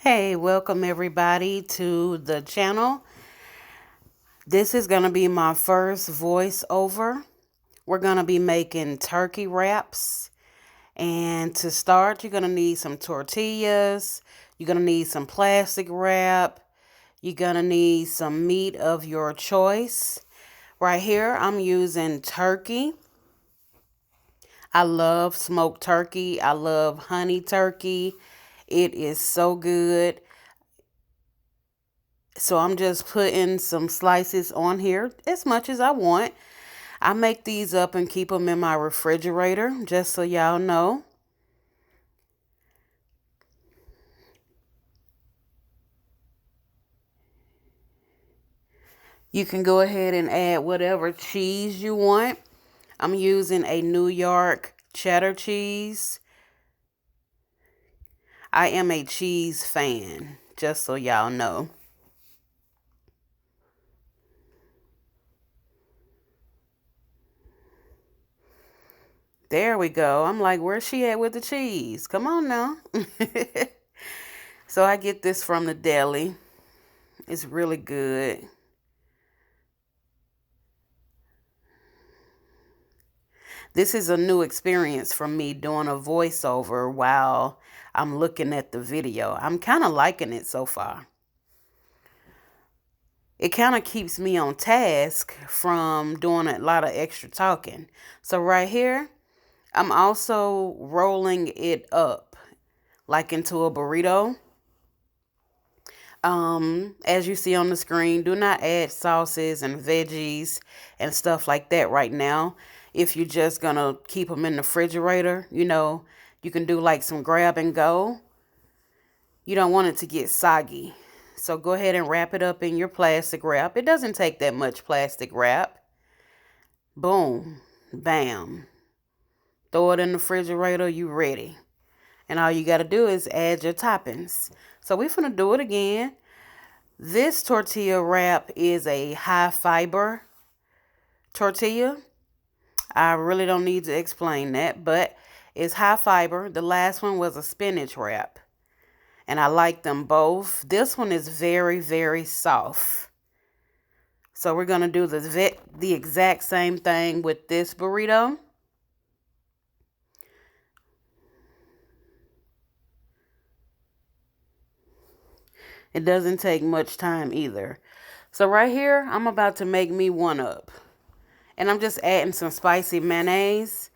Hey, welcome everybody to the channel. This is going to be my first voiceover. We're going to be making turkey wraps. And to start, you're going to need some tortillas. You're going to need some plastic wrap. You're going to need some meat of your choice. Right here, I'm using turkey. I love smoked turkey. I love honey turkey. It is so good. So I'm just putting some slices on here as much as I want. I make these up and keep them in my refrigerator, just so y'all know. You can go ahead and add whatever cheese you want. I'm using a New York cheddar cheese. I am a cheese fan, just so y'all know. There we go. I'm like, where's she at with the cheese? Come on now. So I get this from the deli. It's really good. This is a new experience for me doing a voiceover while I'm looking at the video. I'm kind of liking it so far. It kind of keeps me on task from doing a lot of extra talking. So right here, I'm also rolling it up like into a burrito. As you see on the screen, do not add sauces and veggies and stuff like that right now. If you're just gonna keep them in the refrigerator, you can do like some grab and go. You don't want it to get soggy. So go ahead and wrap it up in your plastic wrap. It doesn't take that much plastic wrap. Boom, bam. Throw it in the refrigerator, you ready. And all you gotta do is add your toppings. So we're gonna do it again. This tortilla wrap is a high fiber tortilla. I really don't need to explain that, but it's high fiber. The last one was a spinach wrap, and I like them both. This one is very, very soft. So we're going to do the exact same thing with this burrito. It doesn't take much time either. So right here, I'm about to make me one up. And I'm just adding some spicy mayonnaise.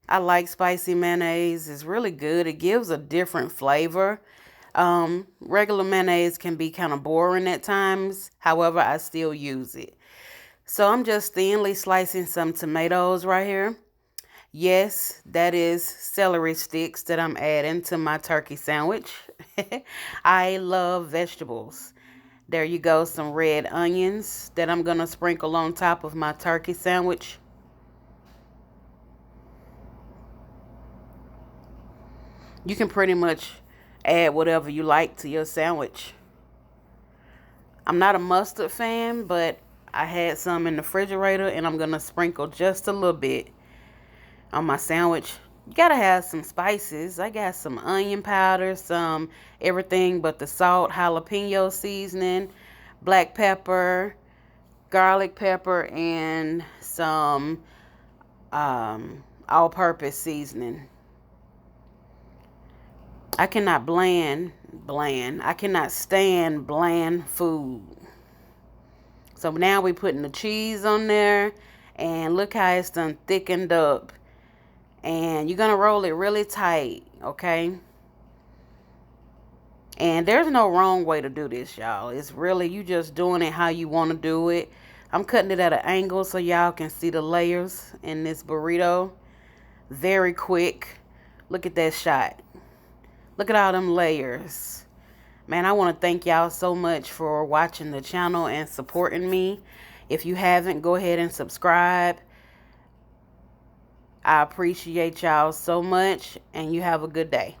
I like spicy mayonnaise. It's really good. It gives a different flavor. Regular mayonnaise can be kind of boring at times. However, I still use it. So I'm just thinly slicing some tomatoes right here. Yes, that is celery sticks that I'm adding to my turkey sandwich. I love vegetables. There you go, some red onions that I'm going to sprinkle on top of my turkey sandwich. You can pretty much add whatever you like to your sandwich. I'm not a mustard fan, but I had some in the refrigerator and I'm going to sprinkle just a little bit on my sandwich. You got to have some spices. I got some onion powder, some everything but the salt, jalapeno seasoning, black pepper, garlic pepper, and some all-purpose seasoning. I cannot I cannot stand bland food. So now we're putting the cheese on there, and look how it's done thickened up. And you're going to roll it really tight, okay? And there's no wrong way to do this, y'all. It's really you just doing it how you want to do it. I'm cutting it at an angle so y'all can see the layers in this burrito. Very quick. Look at that shot. Look at all them layers. Man, I want to thank y'all so much for watching the channel and supporting me. If you haven't, go ahead and subscribe. I appreciate y'all so much, and you have a good day.